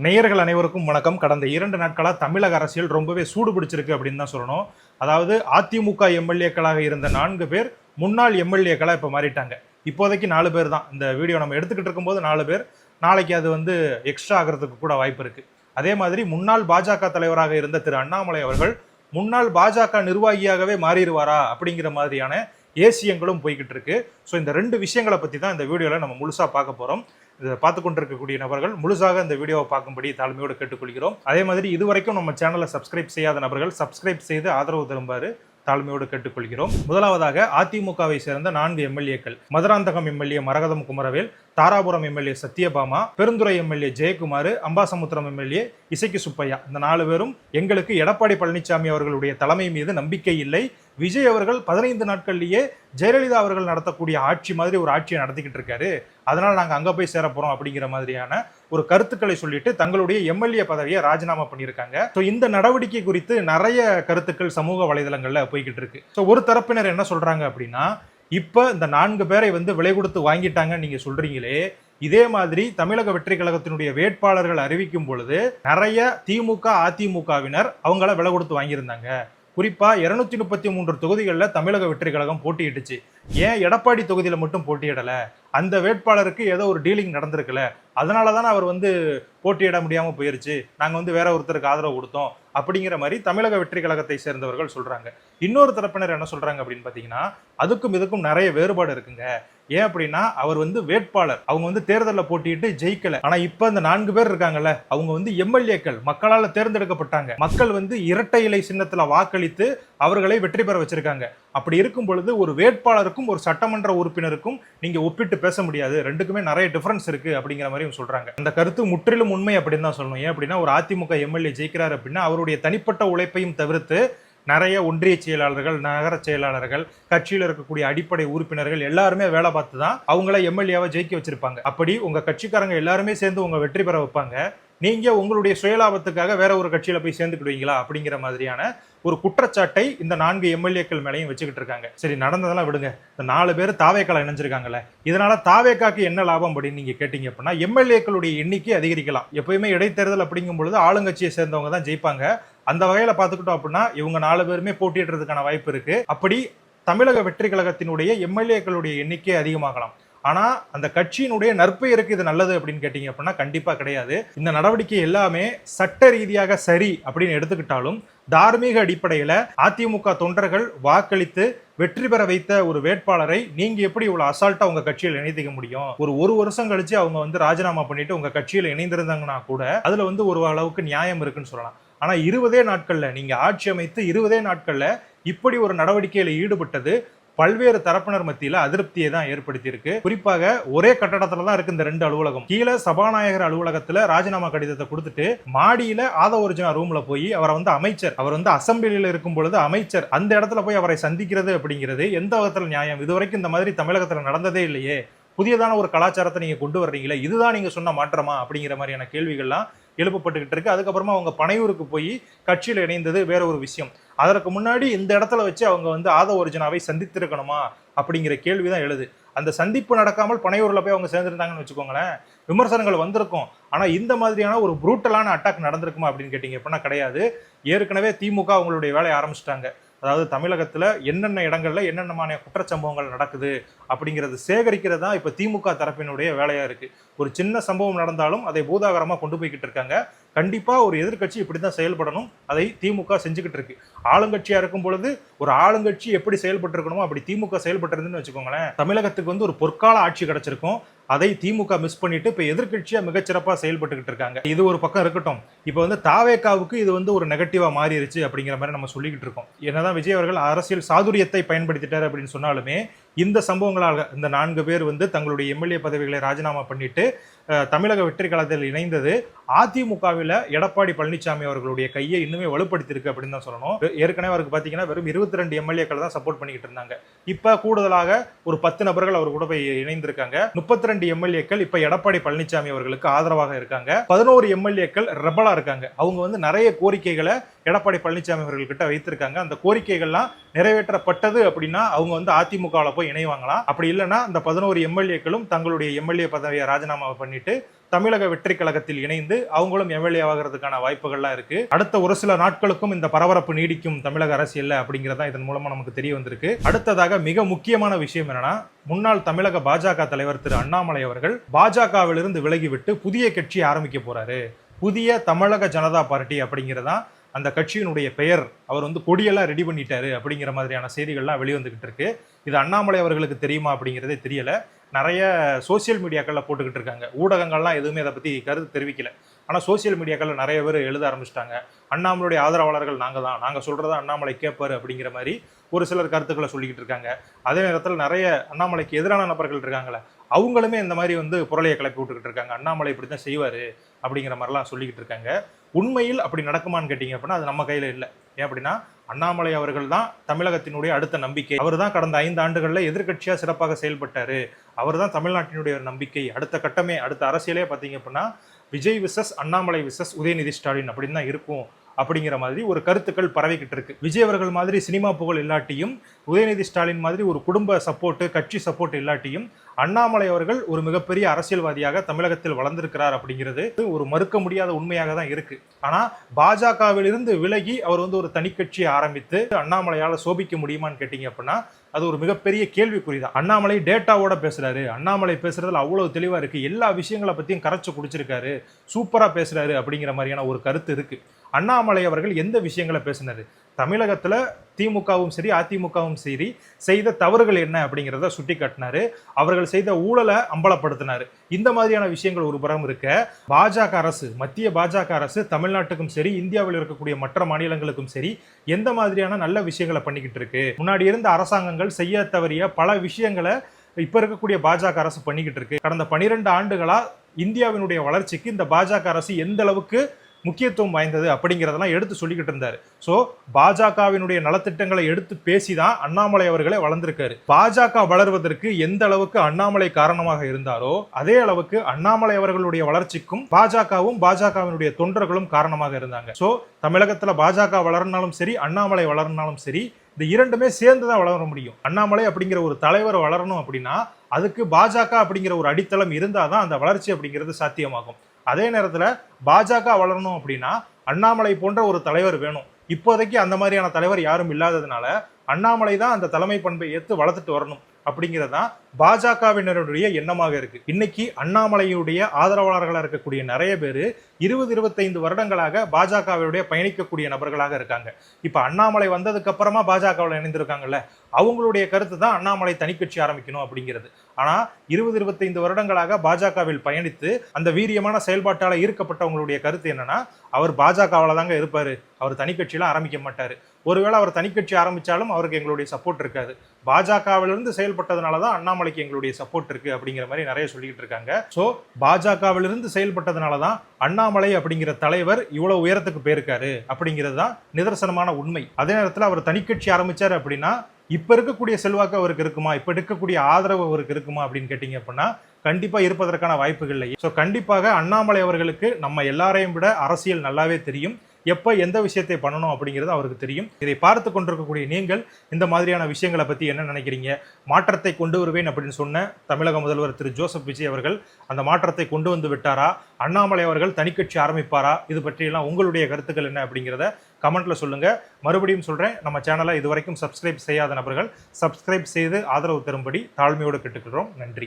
நேயர்கள் அனைவருக்கும் வணக்கம். கடந்த 2 நாட்களா தமிழக அரசியல் ரொம்பவே சூடு பிடிச்சிருக்கு அப்படின்னு தான் சொல்லணும். அதாவது அதிமுக எம்எல்ஏக்களாக இருந்த 4 பேர் முன்னாள் எம்எல்ஏக்களா இப்ப மாறிட்டாங்க. இப்போதைக்கு 4 பேர் தான். இந்த வீடியோ நம்ம எடுத்துக்கிட்டு இருக்கும்போது 4 பேர். நாளைக்கு அது எக்ஸ்ட்ரா ஆகிறதுக்கு கூட வாய்ப்பு இருக்கு. அதே மாதிரி முன்னாள் பாஜக தலைவராக இருந்த திரு அண்ணாமலை அவர்கள் முன்னாள் பாஜக நிர்வாகியாகவே மாறிடுவாரா அப்படிங்கிற மாதிரியான ஏசியங்களும் போய்கிட்டு இருக்கு. ஸோ இந்த 2 விஷயங்களை பத்தி தான் இந்த வீடியோல நம்ம முழுசா பார்க்க போறோம். இதை பார்த்து கொண்டிருக்கக்கூடிய நபர்கள் முழுசாக இந்த வீடியோவை பார்க்கும்படி தாழ்மையோடு கேட்டுக்கொள்கிறோம். அதே மாதிரி இதுவரைக்கும் நம்ம சேனலை சப்ஸ்கிரைப் செய்யாத நபர்கள் சப்ஸ்கிரைப் செய்து ஆதரவு தருமாறு தாழ்மையோடு கேட்டுக்கொள்கிறோம். முதலாவதாக அதிமுகவை சேர்ந்த 4 எம்எல்ஏக்கள். Madurantakam MLA Maragatham Kumaravel, Dharapuram MLA Sathyabama, Perundurai MLA Jayakumar, Ambasamudram MLA Isakki Subbaiah. இந்த 4 பேரும் எங்களுக்கு எடப்பாடி பழனிசாமி அவர்களுடைய தலைமை மீது நம்பிக்கை இல்லை, விஜய் அவர்கள் 15 நாட்கள்லயே ஜெயலலிதா அவர்கள் நடத்தக்கூடிய ஆட்சி மாதிரி ஒரு ஆட்சியை நடத்திக்கிட்டு இருக்காரு, அதனால நாங்க அங்க போய் சேர போறோம் அப்படிங்கிற மாதிரியான ஒரு கருத்துக்களை சொல்லிட்டு தங்களுடைய எம்எல்ஏ பதவியை ராஜினாமா பண்ணியிருக்காங்க. ஸோ இந்த நடவடிக்கை குறித்து நிறைய கருத்துக்கள் சமூக வலைதளங்கள்ல போய்கிட்டு இருக்கு. ஸோ ஒரு தரப்பினர் என்ன சொல்றாங்க அப்படின்னா, இப்ப இந்த 4 பேரை விலை கொடுத்து வாங்கிட்டாங்கன்னு நீங்க சொல்றீங்களே, இதே மாதிரி தமிழக வெற்றி கழகத்தினுடைய வேட்பாளர்கள் அறிவிக்கும் பொழுது நிறைய திமுக அதிமுகவினர் அவங்கள விலை கொடுத்து வாங்கியிருந்தாங்க. குறிப்பா 233 தொகுதிகளில் தமிழக வெற்றி கழகம் போட்டியிட்டுச்சு. ஏன் எடப்பாடி தொகுதியில மட்டும் போட்டியிடல? அந்த வேட்பாளருக்கு ஏதோ ஒரு டீலிங் நடந்திருக்குல்ல, அதனாலதானே அவர் போட்டியிட முடியாம போயிருச்சு, நாங்க வேற ஒருத்தருக்கு ஆதரவு கொடுத்தோம் அப்படிங்கிற மாதிரி தமிழக வெற்றி கழகத்தை சேர்ந்தவர்கள் சொல்றாங்க. இன்னொரு தரப்பினர் என்ன சொல்றாங்க அப்படின்னு பாத்தீங்கன்னா, அதுக்கும் இதுக்கும் நிறைய வேறுபாடு இருக்குங்க. ஏன் அப்படின்னா, அவர் வேட்பாளர், அவங்க தேர்தலில் போட்டிட்டு ஜெயிக்கல. ஆனா இப்ப இந்த 4 பேர் இருக்காங்கல்ல, அவங்க எம்எல்ஏக்கள், மக்களால் தேர்ந்தெடுக்கப்பட்டாங்க. மக்கள் இரட்டை இலை சின்னத்துல வாக்களித்து அவர்களை வெற்றி பெற வச்சிருக்காங்க. அப்படி இருக்கும் பொழுது ஒரு வேட்பாளருக்கும் ஒரு சட்டமன்ற உறுப்பினருக்கும் நீங்க ஒப்பிட்டு பேச முடியாது, ரெண்டுக்குமே நிறைய டிஃபரன்ஸ் இருக்கு அப்படிங்கிற மாதிரி சொல்றாங்க. அந்த கருத்து முற்றிலும் உண்மை அப்படின்னு தான் சொல்லணும். ஏன் அப்படின்னா, ஒரு அதிமுக எம்எல்ஏ ஜெயிக்கிறார் அப்படின்னா அவருடைய தனிப்பட்ட உழைப்பையும் தவிர்த்து நிறைய ஒன்றிய செயலாளர்கள், நகர செயலாளர்கள், கட்சியில் இருக்கக்கூடிய அடிப்படை உறுப்பினர்கள் எல்லாருமே வேலை பார்த்து தான் அவங்கள எம்எல்ஏவை ஜெயிக்க வச்சிருப்பாங்க. அப்படி உங்க கட்சிக்காரங்க எல்லாருமே சேர்ந்து உங்க வெற்றி பெற வைப்பாங்க, நீங்க உங்களுடைய சுயலாபத்துக்காக வேற ஒரு கட்சியில போய் சேர்ந்துக்கிடுவீங்களா அப்படிங்கிற மாதிரியான ஒரு குற்றச்சாட்டை இந்த 4 எம்எல்ஏக்கள் மேலையும் வச்சுக்கிட்டு இருக்காங்க. சரி, நடந்ததெல்லாம் விடுங்க. இந்த 4 பேர் தாவேக்கால இணைஞ்சிருக்காங்கல்ல, இதனால தாவேக்காக்கு என்ன லாபம் அப்படின்னு நீங்க கேட்டீங்க அப்படின்னா, எம்எல்ஏக்களுடைய எண்ணிக்கை அதிகரிக்கலாம். எப்பயுமே இடைத்தேர்தல் அப்படிங்கும் பொழுது ஆளுங்கட்சியை சேர்ந்தவங்க தான் ஜெயிப்பாங்க. அந்த வகையில பாத்துக்கிட்டோம் அப்படின்னா இவங்க 4 பேருமே போட்டியிடுறதுக்கான வாய்ப்பு இருக்கு. அப்படி தமிழக வெற்றி கழகத்தினுடைய எம்எல்ஏக்களுடைய எண்ணிக்கை அதிகமாகலாம். ஆனா அந்த கட்சியினுடைய நற்பெயருக்கு இது நல்லது அப்படின்னு கேட்டீங்க அப்படின்னா கண்டிப்பா கிடையாது. இந்த நடவடிக்கை எல்லாமே சட்ட ரீதியாக சரி அப்படின்னு எடுத்துக்கிட்டாலும், தார்மீக அடிப்படையில அதிமுக தொண்டர்கள் வாக்களித்து வெற்றி பெற வைத்த ஒரு வேட்பாளரை நீங்க எப்படி இவ்வளவு அசால்ட்டா உங்க கட்சியில் இணைத்துக்க முடியும்? ஒரு வருஷம் கழிச்சு அவங்க ராஜினாமா பண்ணிட்டு உங்க கட்சியில இணைந்திருந்தாங்கன்னா கூட அதுல ஒரு அளவுக்கு நியாயம் இருக்குன்னு சொல்லலாம். ஆனா 20 நாட்கள்ல நீங்க ஆட்சி அமைத்து 20 நாட்கள்ல இப்படி ஒரு நடவடிக்கையில ஈடுபட்டது பல்வேறு தரப்பினர் மத்தியில அதிருப்தியை தான் ஏற்படுத்தி இருக்கு. குறிப்பாக ஒரே கட்டடத்துல தான் இருக்கு இந்த 2 அலுவலகம். கீழே சபாநாயகர் அலுவலகத்துல ராஜினாமா கடிதத்தை கொடுத்துட்டு மாடியில ஆதவர்ஜுனா ரூம்ல போய் அவரை அமைச்சர், அவர் அசம்பிளியில இருக்கும் பொழுது அமைச்சர், அந்த இடத்துல போய் அவரை சந்திக்கிறது அப்படிங்கிறது எந்த விதத்துல நியாயம்? இதுவரைக்கும் இந்த மாதிரி தமிழகத்துல நடந்ததே இல்லையே. புதியதான ஒரு கலாச்சாரத்தை நீங்க கொண்டு வர்றீங்களே, இதுதான் நீங்க சொன்ன மாற்றமா அப்படிங்கிற மாதிரியான கேள்விகள்லாம் எழுப்பப்பட்டுக்கிட்டு இருக்கு. அதுக்கப்புறமா அவங்க பனையூருக்கு போய் கட்சியில் இணைந்தது வேற ஒரு விஷயம். அதற்கு முன்னாடி இந்த இடத்துல வச்சு அவங்க ஆதவ ஒரிஜினாவை சந்தித்திருக்கணுமா அப்படிங்கிற கேள்விதான் எழுது. அந்த சந்திப்பு நடக்காமல் பனையூர்ல போய் அவங்க சேர்ந்துருந்தாங்கன்னு வச்சுக்கோங்களேன், விமர்சனங்கள் வந்திருக்கும். ஆனா இந்த மாதிரியான ஒரு ப்ரூட்டலான அட்டாக் நடந்திருக்குமா அப்படின்னு கேட்டீங்க அப்படின்னா கிடையாது. ஏற்கனவே திமுக அவங்களுடைய வேலையை ஆரம்பிச்சிட்டாங்க. அதாவது தமிழகத்துல என்னென்ன இடங்கள்ல என்னென்ன குற்றச்சம்பவங்கள் நடக்குது அப்படிங்கிறது சேகரிக்கிறது தான் இப்ப திமுக தரப்பினுடைய வேலையா இருக்கு. ஒரு சின்ன சம்பவம் நடந்தாலும் அதை பூதாகரமா கொண்டு போய்கிட்டு இருக்காங்க. கண்டிப்பா ஒரு எதிர்கட்சி இப்படிதான் செயல்படணும், அதை திமுக செஞ்சுக்கிட்டு இருக்கு. ஆளுங்கட்சியா இருக்கும் பொழுது ஒரு ஆளுங்கட்சி எப்படி செயல்பட்டு இருக்கணுமோ அப்படி திமுக செயல்பட்டு வச்சுக்கோங்களேன், தமிழகத்துக்கு ஒரு பொற்கால ஆட்சி கிடைச்சிருக்கும். அதை திமுக மிஸ் பண்ணிட்டு இப்ப எதிர்கட்சியா மிகச்சிறப்பா செயல்பட்டுக்கிட்டு இருக்காங்க. இது ஒரு பக்கம் இருக்கட்டும். இப்ப தாவேக்காவுக்கு இது ஒரு நெகட்டிவா மாறிடுச்சு அப்படிங்கிற மாதிரி நம்ம சொல்லிக்கிட்டு இருக்கோம். என்னதான் விஜய் அவர்கள் அரசியல் சாதுரியத்தை பயன்படுத்திட்டாரு அப்படின்னு சொன்னாலுமே இந்த சம்பவங்களாக இந்த 4 பேர் தங்களுடைய எம்எல்ஏ பதவிகளை ராஜினாமா பண்ணிட்டு தமிழக வெற்றி கழகத்தில் இணைந்தது அதிமுகவில் எடப்பாடி பழனிசாமி அவர்களுடைய கையை இன்னுமே வலுப்படுத்தியிருக்கு அப்படின்னு தான் சொல்லணும். ஏற்கனவே அவருக்கு பாத்தீங்கன்னா வெறும் 22 எம்எல்ஏக்கள் தான் சப்போர்ட் பண்ணிக்கிட்டு இருந்தாங்க. இப்ப கூடுதலாக ஒரு 10 நபர்கள் அவர் கூட போய் இணைந்திருக்காங்க. 32 எம்எல்ஏக்கள் இப்ப எடப்பாடி பழனிசாமி அவர்களுக்கு ஆதரவாக இருக்காங்க. 11 எம்எல்ஏக்கள் ரெபலா இருக்காங்க. அவங்க நிறைய கோரிக்கைகளை எடப்பாடி பழனிசாமி அவர்கள் கிட்ட வைத்திருக்காங்க. அந்த கோரிக்கைகள்லாம் நிறைவேற்றப்பட்டது அப்படின்னா அவங்க அதிமுகவில் போய் இணைவாங்களாம். அப்படி இல்லைன்னா அந்த 11 எம்எல்ஏக்களும் தங்களுடைய எம்எல்ஏ பதவியை ராஜினாமா பண்ணிட்டு தமிழக வெற்றி கழகத்தில் இணைந்து அவங்களும் எம்எல்ஏ ஆகிறதுக்கான வாய்ப்புகள்லாம் இருக்கு. அடுத்த ஒரு சில நாட்களுக்கும் இந்த பரபரப்பு நீடிக்கும் தமிழக அரசியல்ல அப்படிங்கறத இதன் மூலமா நமக்கு தெரிய வந்திருக்கு. அடுத்ததாக மிக முக்கியமான விஷயம் என்னன்னா, முன்னாள் தமிழக பாஜக தலைவர் திரு அண்ணாமலை அவர்கள் பாஜகவிலிருந்து விலகிவிட்டு புதிய கட்சி ஆரம்பிக்க போறாரு. புதிய தமிழக ஜனதா பார்ட்டி அப்படிங்கிறதா அந்த கட்சியினுடைய பெயர். அவர் கொடியெல்லாம் ரெடி பண்ணிட்டாரு அப்படிங்கிற மாதிரியான செய்திகள்லாம் வெளிவந்துகிட்டு இருக்கு. இது அண்ணாமலை அவர்களுக்கு தெரியுமா அப்படிங்கிறதே தெரியல. நிறைய சோசியல் மீடியாக்கள்ல போட்டுக்கிட்டு இருக்காங்க. ஊடகங்கள்லாம் எதுவுமே அதை பத்தி கருத்து தெரிவிக்கல. ஆனால் சோசியல் மீடியாக்கள்ல நிறைய பேர் எழுத ஆரம்பிச்சிட்டாங்க. அண்ணாமலையுடைய ஆதரவாளர்கள் நாங்க சொல்றதா அண்ணாமலை கேட்பாரு அப்படிங்கிற மாதிரி ஒரு சிலர் கருத்துக்களை சொல்லிக்கிட்டு இருக்காங்க. அதே நேரத்தில் நிறைய அண்ணாமலைக்கு எதிரான நபர்கள் இருக்காங்களே, அவங்களுமே இந்த மாதிரி புரளையை கிளப்பி விட்டுக்கிட்டு இருக்காங்க. அண்ணாமலை இப்படித்தான் செய்வாரு அப்படிங்கிற மாதிரிலாம் சொல்லிக்கிட்டு இருக்காங்க. உண்மையில் அப்படி நடக்குமான்னு கேட்டீங்க அப்படின்னா அது நம்ம கையில இல்லை. ஏன் அப்படின்னா அண்ணாமலை அவர்கள் தான் தமிழகத்தினுடைய அடுத்த நம்பிக்கை. அவர் தான் கடந்த 5 ஆண்டுகளில் எதிர்கட்சியா சிறப்பாக செயல்பட்டாரு. அவர் தான் தமிழ்நாட்டினுடைய நம்பிக்கை. அடுத்த கட்டமே, அடுத்த அரசியலே பார்த்தீங்க அப்படின்னா விஜய் விசஸ் அண்ணாமலை விசஸ் உதயநிதி ஸ்டாலின் அப்படின்னு தான் இருக்கும் அப்படிங்கிற மாதிரி ஒரு கருத்துக்கள் பரவிக்கிட்டு இருக்கு. விஜய் அவர்கள் மாதிரி சினிமா புகழ் இல்லாட்டியும், உதயநிதி ஸ்டாலின் மாதிரி ஒரு குடும்ப சப்போர்ட், கட்சி சப்போர்ட் இல்லாட்டியும், அண்ணாமலை அவர்கள் ஒரு மிகப்பெரிய அரசியல்வாதியாக தமிழகத்தில் வளர்ந்திருக்கிறார் அப்படிங்கிறது ஒரு மறுக்க முடியாத உண்மையாக தான் இருக்கு. ஆனா பாஜகவிலிருந்து விலகி அவர் ஒரு தனி கட்சியை ஆரம்பித்து அண்ணாமலையால சோபிக்க முடியுமான்னு கேட்டீங்க அப்படின்னா அது ஒரு மிகப்பெரிய கேள்விக்குறிதான். அண்ணாமலை டேட்டாவோட பேசுறாரு. அண்ணாமலை பேசுறதுல அவ்வளவு தெளிவா இருக்கு. எல்லா விஷயங்களை பத்தியும் கரைச்சு குடிச்சிருக்காரு, சூப்பரா பேசுறாரு அப்படிங்கிற மாதிரியான ஒரு கருத்து இருக்கு. அண்ணாமலை அவர்கள் எந்த விஷயங்களை பேசினாரு? தமிழகத்துல திமுகவும் சரி அதிமுகவும் சரி செய்த தவறுகள் என்ன அப்படிங்கிறத சுட்டி காட்டினாரு. அவர்கள் செய்த ஊழலை அம்பலப்படுத்தினாரு. இந்த மாதிரியான விஷயங்கள் ஒரு புறம் இருக்க, பாஜக அரசு, மத்திய பாஜக அரசு தமிழ்நாட்டுக்கும் சரி இந்தியாவில் இருக்கக்கூடிய மற்ற மாநிலங்களுக்கும் சரி எந்த மாதிரியான நல்ல விஷயங்களை பண்ணிக்கிட்டு இருக்கு, முன்னாடி இருந்த அரசாங்கங்கள் செய்ய தவறிய பல விஷயங்களை இப்ப இருக்கக்கூடிய பாஜக அரசு பண்ணிக்கிட்டு இருக்கு. கடந்த 12 ஆண்டுகளா இந்தியாவினுடைய வளர்ச்சிக்கு இந்த பாஜக அரசு எந்த அளவுக்கு முக்கியத்துவம் வாய்ந்தது அப்படிங்கிறதெல்லாம் எடுத்து சொல்லிக்கிட்டு இருந்தாரு. சோ பாஜகவினுடைய நலத்திட்டங்களை எடுத்து பேசிதான் அண்ணாமலை அவர்களே வளர்ந்திருக்காரு. பாஜக வளர்வதற்கு எந்த அளவுக்கு அண்ணாமலை காரணமாக இருந்தாரோ அதே அளவுக்கு அண்ணாமலை அவர்களுடைய வளர்ச்சிக்கும் பாஜகவும் பாஜகவினுடைய தொண்டர்களும் காரணமாக இருந்தாங்க. சோ தமிழகத்துல பாஜக வளர்னாலும் சரி அண்ணாமலை வளர்னாலும் சரி இந்த இரண்டுமே சேர்ந்துதான் வளர முடியும். அண்ணாமலை அப்படிங்கிற ஒரு தலைவர் வளரணும் அப்படின்னா அதுக்கு பாஜக அப்படிங்கிற ஒரு அடித்தளம் இருந்தாதான் அந்த வளர்ச்சி அப்படிங்கிறது சாத்தியமாகும். அதே நேரத்துல பாஜக வளரணும் அப்படின்னா அண்ணாமலை போன்ற ஒரு தலைவர் வேணும். இப்போதைக்கு அந்த மாதிரியான தலைவர் யாரும் இல்லாததுனால அண்ணாமலை தான் அந்த தலைமை பண்பை ஏற்று வளர்த்துட்டு வரணும் அப்படிங்கிறதான் பாஜகவினருடைய எண்ணமாக இருக்கு. இன்னைக்கு அண்ணாமலையுடைய ஆதரவாளர்களாக இருக்கக்கூடிய நிறைய பேர் 20-25 வருடங்களாக பாஜகவுடைய பயணிக்கக்கூடிய நபர்களாக இருக்காங்க. இப்ப அண்ணாமலை வந்ததுக்கு அப்புறமா பாஜகவில் இணைந்திருக்காங்கல்ல, அவங்களுடைய கருத்து தான் அண்ணாமலை தனிக்கட்சி ஆரம்பிக்கணும் அப்படிங்கிறது. ஆனா 20-25 வருடங்களாக பாஜகவில் பயணித்து அந்த வீரியமான செயல்பாட்டால ஈர்க்கப்பட்டவங்களுடைய கருத்து என்னன்னா, அவர் பாஜகவில் தாங்க இருப்பாரு, அவர் தனிக்கட்சியில ஆரம்பிக்க மாட்டாரு. ஒருவேளை அவர் தனிக்கட்சி ஆரம்பிச்சாலும் அவருக்கு எங்களுடைய சப்போர்ட் இருக்காது. பாஜகவிலிருந்து செயல்பட்டதுனாலதான் அண்ணாமலைக்கு எங்களுடைய சப்போர்ட் இருக்கு அப்படிங்கிற மாதிரி நிறைய சொல்லிட்டு இருக்காங்க. சோ பாஜகவிலிருந்து செயல்பட்டதுனாலதான் அண்ணாமலை அப்படிங்கிற தலைவர் இவ்வளவு உயரத்துக்கு போயிருக்காரு அப்படிங்கிறது தான் நிதர்சனமான உண்மை. அதே நேரத்தில் அவர் தனிக்கட்சி ஆரம்பிச்சாரு அப்படின்னா இப்ப இருக்கக்கூடிய செல்வாக்கு அவருக்கு இருக்குமா, இப்ப இருக்கக்கூடிய ஆதரவு அவருக்கு இருக்குமா அப்படின்னு கேட்டீங்க அப்படின்னா கண்டிப்பா இருப்பதற்கான வாய்ப்புகள் இல்லை. சோ கண்டிப்பாக அண்ணாமலை அவர்களுக்கு நம்ம எல்லாரையும் விட அரசியல் நல்லாவே தெரியும். எப்ப எந்த விஷயத்தை பண்ணணும் அப்படிங்கிறது அவருக்கு தெரியும். இதை பார்த்து கொண்டிருக்கக்கூடிய நீங்கள் இந்த மாதிரியான விஷயங்களை பத்தி என்ன நினைக்கிறீங்க? மாற்றத்தை கொண்டு வருவேன் அப்படின்னு சொன்ன தமிழக முதல்வர் திரு ஜோசப் விஜய் அவர்கள் அந்த மாற்றத்தை கொண்டு வந்து விட்டாரா? அண்ணாமலை அவர்கள் தனிக்கட்சி ஆரம்பிப்பாரா? இது பற்றியெல்லாம் உங்களுடைய கருத்துக்கள் என்ன அப்படிங்கிறத கமெண்ட்ல சொல்லுங்க. மறுபடியும் சொல்றேன், நம்ம சேனலை இதுவரைக்கும் சப்ஸ்கிரைப் செய்யாத நபர்கள் சப்ஸ்கிரைப் செய்து ஆதரவு தரும்படி தாழ்மையோடு கேட்டுக்கிறோம். நன்றி.